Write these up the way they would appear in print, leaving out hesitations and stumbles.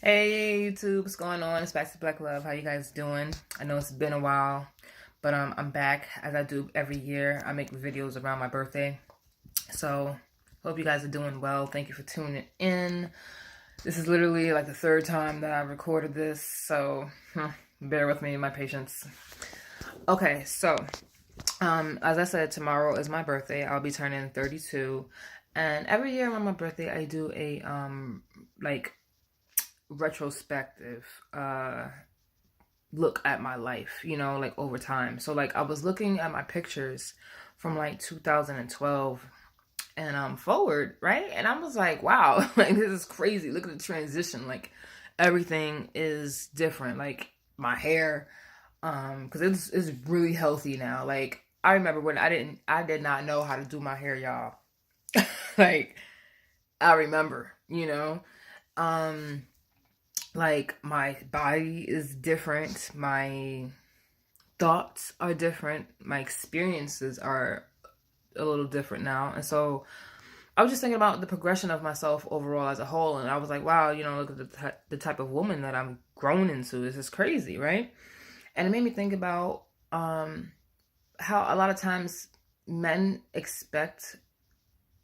Hey YouTube, what's going on? It's back to Black Love. How you guys doing? I know it's been a while, but I'm back as I do every year. I make videos around my birthday. So, hope you guys are doing well. Thank you for tuning in. This is literally like the third time that I recorded this, so bear with me and my patience. Okay, so as I said, tomorrow is my birthday. I'll be turning 32, and every year on my birthday I do a like retrospective look at my life, like over time. So like I was looking at my pictures from like 2012 and forward, right? And I was like, wow, like this is crazy. Look at the transition. Like everything is different. Like my hair, because it's really healthy now. Like I remember when I did not know how to do my hair, y'all. Like I remember, Um like my body is different, my thoughts are different, my experiences are a little different now. And so I was just thinking about the progression of myself overall as a whole, and I was like, wow, look at the type of woman that I'm grown into. This is crazy, right? And it made me think about how a lot of times men expect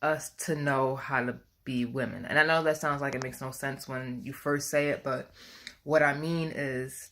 us to know how to be women. And I know that sounds like it makes no sense when you first say it, but what I mean is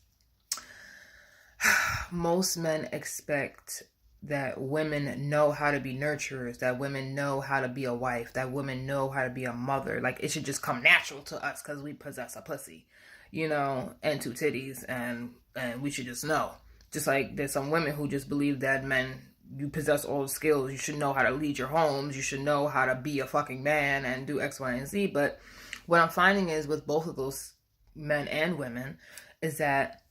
most men expect that women know how to be nurturers, that women know how to be a wife, that women know how to be a mother. Like it should just come natural to us because we possess a pussy, and two titties, and we should just know. Just like there's some women who just believe that men, you possess all the skills. You should know how to lead your homes. You should know how to be a fucking man and do X, Y, and Z. But what I'm finding is with both of those men and women is that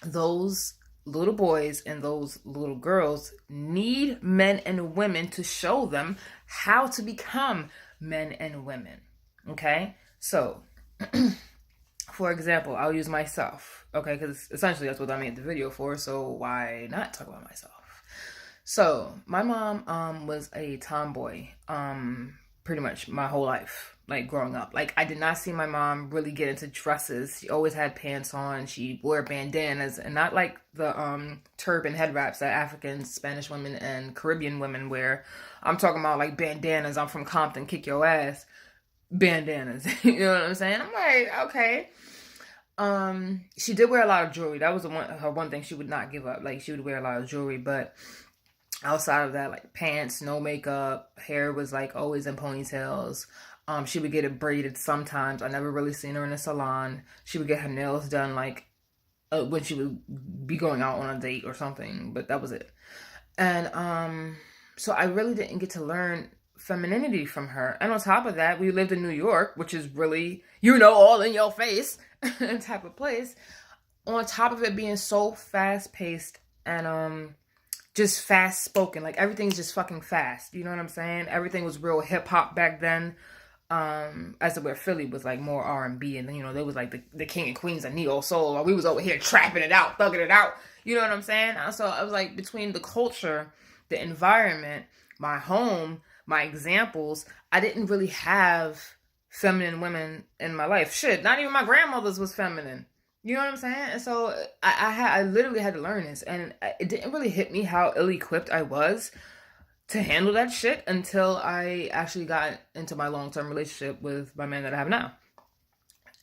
those little boys and those little girls need men and women to show them how to become men and women. Okay? So, for example, I'll use myself. Okay? Because essentially that's what I made the video for. So, why not talk about myself? So, my mom was a tomboy pretty much my whole life, like growing up. Like I did not see my mom really get into dresses. She always had pants on. She wore bandanas, and not like the turban head wraps that African, Spanish women and Caribbean women wear. I'm talking about like bandanas. I'm from Compton, kick your ass. Bandanas. You know what I'm saying? I'm like, okay. She did wear a lot of jewelry. That was her one thing she would not give up. Like she would wear a lot of jewelry, but outside of that, like pants, no makeup, hair was like always in ponytails. She would get it braided sometimes. I never really seen her in a salon. She would get her nails done like when she would be going out on a date or something, but that was it. And so I really didn't get to learn femininity from her. And on top of that, we lived in New York, which is really, all in your face type of place. On top of it being so fast paced and just fast spoken. Like everything's just fucking fast. You know what I'm saying? Everything was real hip hop back then. As to where Philly was like more R&B, and there was like the king and queens of neo soul, while we was over here trapping it out, thugging it out. You know what I'm saying? So I was like, between the culture, the environment, my home, my examples, I didn't really have feminine women in my life. Shit, not even my grandmother's was feminine. You know what I'm saying? And so I literally had to learn this, and it didn't really hit me how ill-equipped I was to handle that shit until I actually got into my long-term relationship with my man that I have now.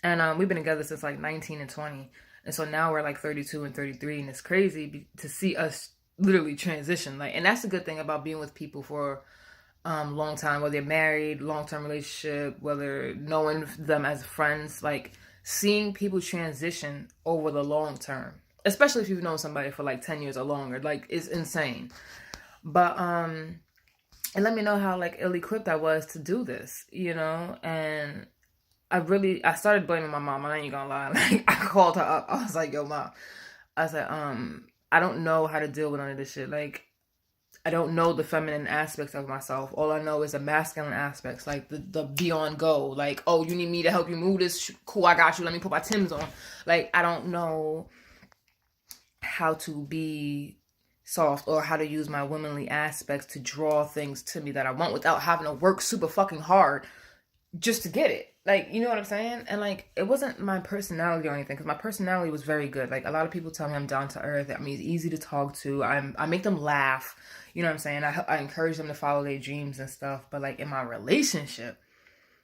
And we've been together since like 19 and 20. And so now we're like 32 and 33, and it's crazy to see us literally transition. Like, and that's the good thing about being with people for long time, whether they're married, long-term relationship, whether knowing them as friends, like seeing people transition over the long term, especially if you've known somebody for like 10 years or longer, like it's insane. But and let me know how like ill-equipped I was to do this, and I started blaming my mom. I ain't gonna lie. Like I called her up. I was like, yo mom, I said, I don't know how to deal with none of this shit. Like I don't know the feminine aspects of myself. All I know is the masculine aspects, like the be on go. Like, oh, you need me to help you move this? Cool, I got you. Let me put my Timbs on. Like, I don't know how to be soft or how to use my womanly aspects to draw things to me that I want without having to work super fucking hard just to get it. Like, you know what I'm saying? And like, it wasn't my personality or anything, because my personality was very good. Like, a lot of people tell me I'm down to earth. I mean, it's easy to talk to. I make them laugh. You know what I'm saying? I encourage them to follow their dreams and stuff. But like in my relationship,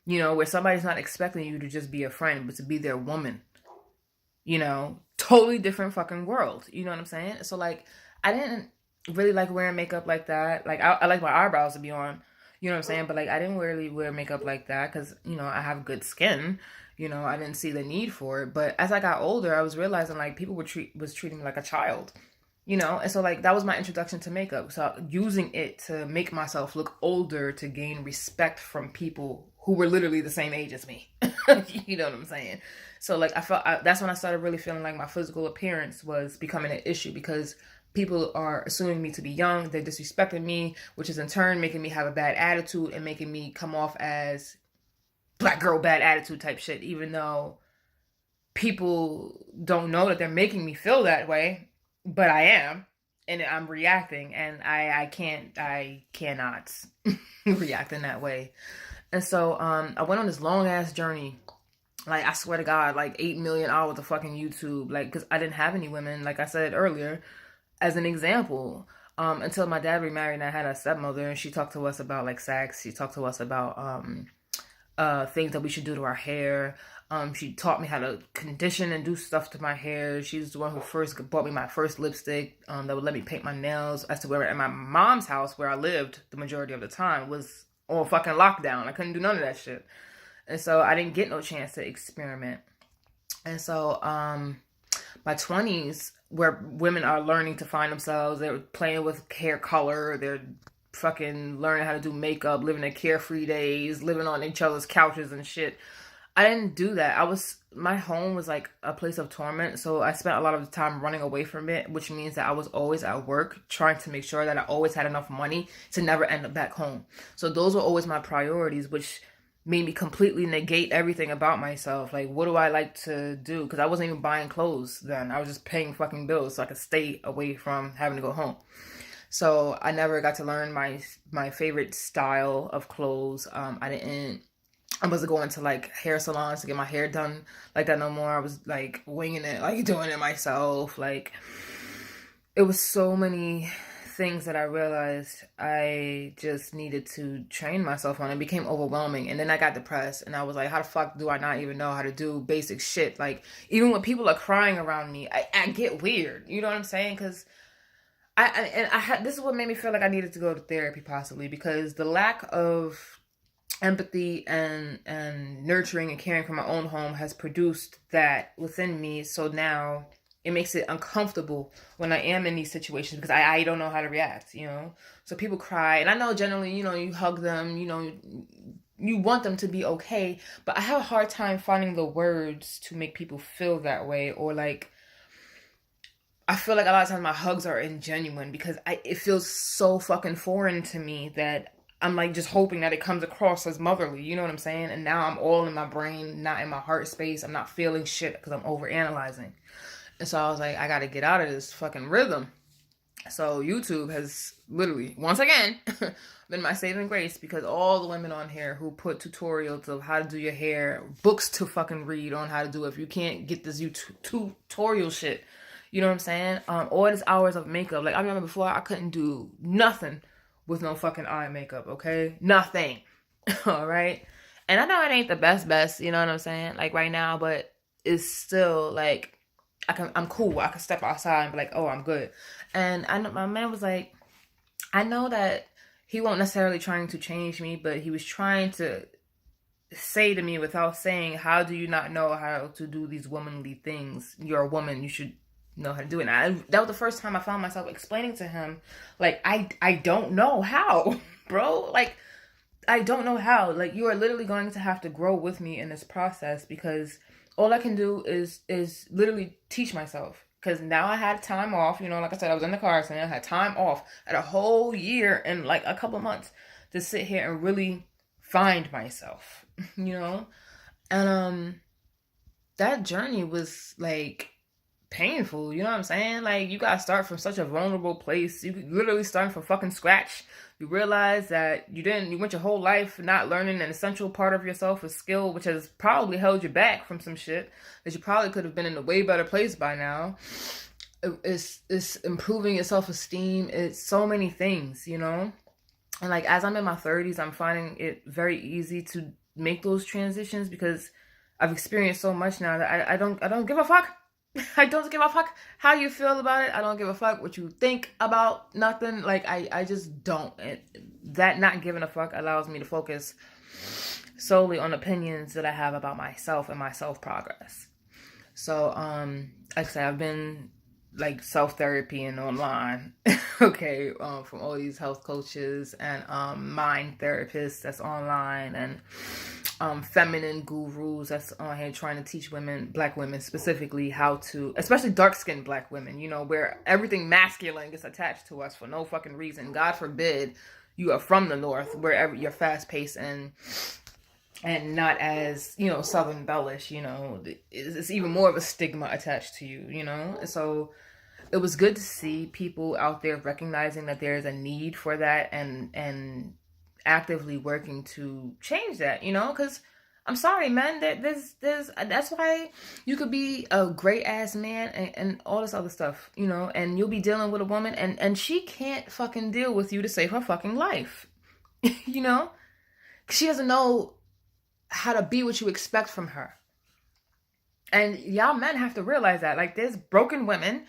where somebody's not expecting you to just be a friend, but to be their woman, totally different fucking world. You know what I'm saying? So like, I didn't really like wearing makeup like that. Like, I like my eyebrows to be on. You know what I'm saying? But like, I didn't really wear makeup like that because I have good skin. I didn't see the need for it. But as I got older, I was realizing like people was treating me like a child. And so like that was my introduction to makeup. So using it to make myself look older to gain respect from people who were literally the same age as me. You know what I'm saying? So like that's when I started really feeling like my physical appearance was becoming an issue, because people are assuming me to be young, they're disrespecting me, which is in turn making me have a bad attitude and making me come off as black girl bad attitude type shit, even though people don't know that they're making me feel that way, but I am, and I'm reacting, and I cannot react in that way. And so I went on this long ass journey. Like, I swear to God, like 8 million hours of fucking YouTube, like, because I didn't have any women, like I said earlier, as an example. Until my dad remarried and I had a stepmother, and she talked to us about like sex. She talked to us about things that we should do to our hair. She taught me how to condition and do stuff to my hair. She's the one who first bought me my first lipstick that would let me paint my nails. As to where at my mom's house, where I lived the majority of the time, was on fucking lockdown. I couldn't do none of that shit. And so I didn't get no chance to experiment. And so my 20s, where women are learning to find themselves, they're playing with hair color, they're fucking learning how to do makeup, living their carefree days, living on each other's couches and shit. I didn't do that. My home was like a place of torment, so I spent a lot of the time running away from it, which means that I was always at work trying to make sure that I always had enough money to never end up back home. So those were always my priorities, which made me completely negate everything about myself. Like, what do I like to do? Because I wasn't even buying clothes then. I was just paying fucking bills so I could stay away from having to go home. So I never got to learn my favorite style of clothes. I wasn't going to like hair salons to get my hair done like that no more. I was like winging it, like doing it myself. Like, it was so many things that I realized I just needed to train myself on. It became overwhelming, and then I got depressed, and I was like, how the fuck do I not even know how to do basic shit? Like, even when people are crying around me, I get weird. You know what I'm saying? Because this is what made me feel like I needed to go to therapy, possibly, because the lack of empathy and nurturing and caring for my own home has produced that within me. So now it makes it uncomfortable when I am in these situations, because I don't know how to react, So people cry, and I know generally, you hug them, you want them to be okay, but I have a hard time finding the words to make people feel that way. Or like, I feel like a lot of times my hugs are ingenuine because it feels so fucking foreign to me that I'm like just hoping that it comes across as motherly, you know what I'm saying? And now I'm all in my brain, not in my heart space. I'm not feeling shit because I'm over analyzing. And so I was like, I gotta get out of this fucking rhythm. So YouTube has literally, once again, been my saving grace, because all the women on here who put tutorials of how to do your hair, books to fucking read on how to do it, if you can't get this tutorial shit, you know what I'm saying? All these hours of makeup. Like, I remember before, I couldn't do nothing with no fucking eye makeup, okay? Nothing. All right? And I know it ain't the best, you know what I'm saying? Like, right now, but it's still, like, I'm cool. I can step outside and be like, oh, I'm good. And I know my man was like, I know that he won't necessarily trying to change me, but he was trying to say to me without saying, how do you not know how to do these womanly things? You're a woman. You should know how to do it. And that was the first time I found myself explaining to him, like, I don't know how, bro. Like, I don't know how. Like, you are literally going to have to grow with me in this process, because all I can do is literally teach myself. Because now I had time off, like I said, I was in the car accident. I had time off. I had a whole year and like a couple months to sit here and really find myself, And that journey was like painful. You know what I'm saying? Like, you gotta start from such a vulnerable place. You literally starting from fucking scratch. You realize that you went your whole life not learning an essential part of yourself, a skill which has probably held you back from some shit that you probably could have been in a way better place by now. It's improving your self-esteem. It's so many things, you know? And like, as I'm in my 30s, I'm finding it very easy to make those transitions because I've experienced so much now that I don't give a fuck. I don't give a fuck how you feel about it. I don't give a fuck what you think about nothing. Like, I just don't. That not giving a fuck allows me to focus solely on opinions that I have about myself and my self-progress. So, like I said, I've been like self-therapy and online, okay, from all these health coaches and mind therapists that's online, and feminine gurus that's on here trying to teach women, black women specifically, how to, especially dark-skinned black women, you know, where everything masculine gets attached to us for no fucking reason. God forbid you are from the North, where you're fast-paced and not as, you know, Southern bellish, you know, it's even more of a stigma attached to you, you know. So it was good to see people out there recognizing that there's a need for that and actively working to change that, you know, because I'm sorry, man, there's that's why you could be a great ass man and all this other stuff, you know, and you'll be dealing with a woman and she can't fucking deal with you to save her fucking life, you know, she doesn't know how to be what you expect from her. And y'all men have to realize that, like, there's broken women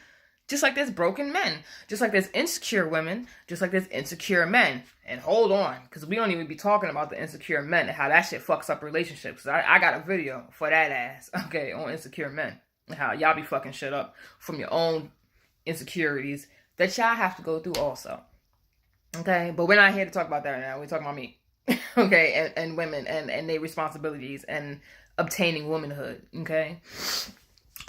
just like there's broken men, just like there's insecure women, just like there's insecure men. And hold on, because we don't even be talking about the insecure men and how that shit fucks up relationships. I got a video for that ass, okay, on insecure men, and how y'all be fucking shit up from your own insecurities that y'all have to go through also, okay? But we're not here to talk about that right now. We're talking about me, okay, and women and their responsibilities and obtaining womanhood, okay?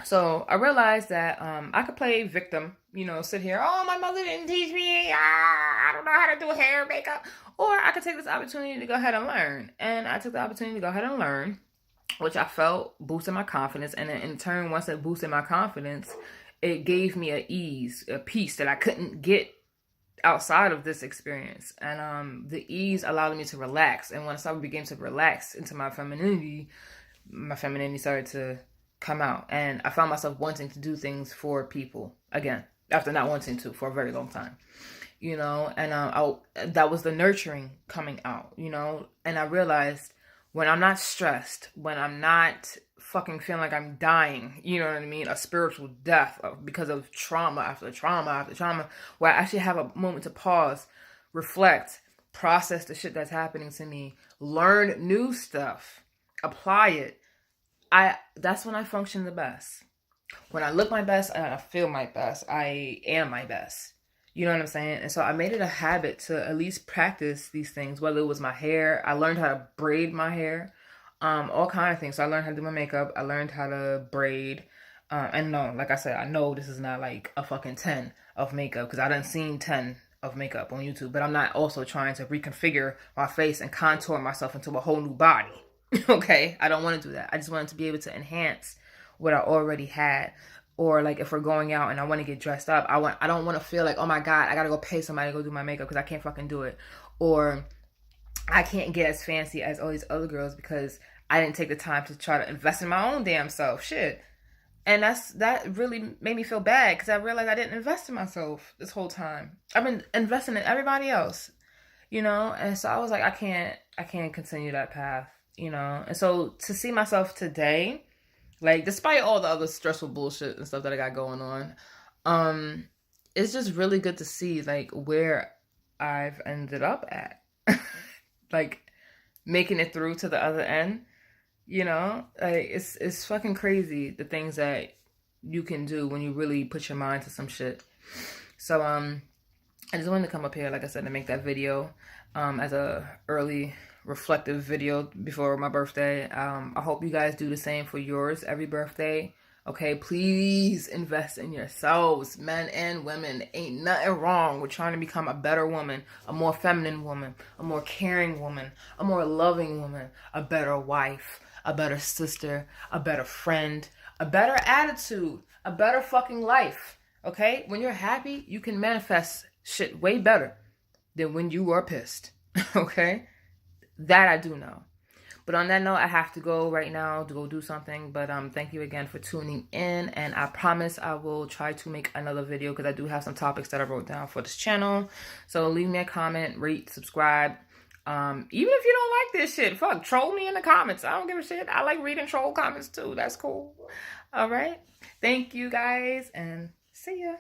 So I realized that I could play victim, you know, sit here, oh, my mother didn't teach me, I don't know how to do hair, makeup, or I could take this opportunity to go ahead and learn. And I took the opportunity to go ahead and learn, which I felt boosted my confidence. And then in turn, once it boosted my confidence, it gave me a peace that I couldn't get outside of this experience. And the ease allowed me to relax. And once I began to relax into my femininity started to come out, and I found myself wanting to do things for people again after not wanting to for a very long time, you know. And that was the nurturing coming out, you know. And I realized when I'm not stressed, when I'm not fucking feeling like I'm dying, you know what I mean, a spiritual death because of trauma after trauma after trauma, where I actually have a moment to pause, reflect, process the shit that's happening to me, learn new stuff, apply it, that's when I function the best. When I look my best and I feel my best, I am my best. You know what I'm saying? And so I made it a habit to at least practice these things, whether it was my hair. I learned how to braid my hair, all kind of things. So I learned how to do my makeup. I learned how to braid. And no, like I said, I know this is not like a fucking 10 of makeup, because I done seen 10 of makeup on YouTube, but I'm not also trying to reconfigure my face and contour myself into a whole new body. Okay, I don't want to do that. I just wanted to be able to enhance what I already had. Or like if we're going out and I want to get dressed up, I don't want to feel like, oh my God, I gotta go pay somebody to go do my makeup because I can't fucking do it. Or I can't get as fancy as all these other girls because I didn't take the time to try to invest in my own damn self. Shit. And that really made me feel bad, because I realized I didn't invest in myself this whole time. I've been investing in everybody else, you know. And so I was like, I can't continue that path, you know. And so to see myself today, like, despite all the other stressful bullshit and stuff that I got going on, it's just really good to see, like, where I've ended up at. Like, making it through to the other end, you know? Like, it's fucking crazy, the things that you can do when you really put your mind to some shit. So, I just wanted to come up here, like I said, to make that video, as a early reflective video before my birthday. I hope you guys do the same for yours every birthday. Okay, please invest in yourselves, men and women. Ain't nothing wrong with trying to become a better woman, a more feminine woman, a more caring woman, a more loving woman, a better wife, a better sister, a better friend, a better attitude, a better fucking life. Okay? When you're happy, you can manifest shit way better than when you are pissed. Okay? That I do know. But on that note, I have to go right now to go do something. But thank you again for tuning in. And I promise I will try to make another video because I do have some topics that I wrote down for this channel. So leave me a comment, rate, subscribe. Even if you don't like this shit, fuck, troll me in the comments. I don't give a shit. I like reading troll comments too. That's cool. All right. Thank you guys and see ya.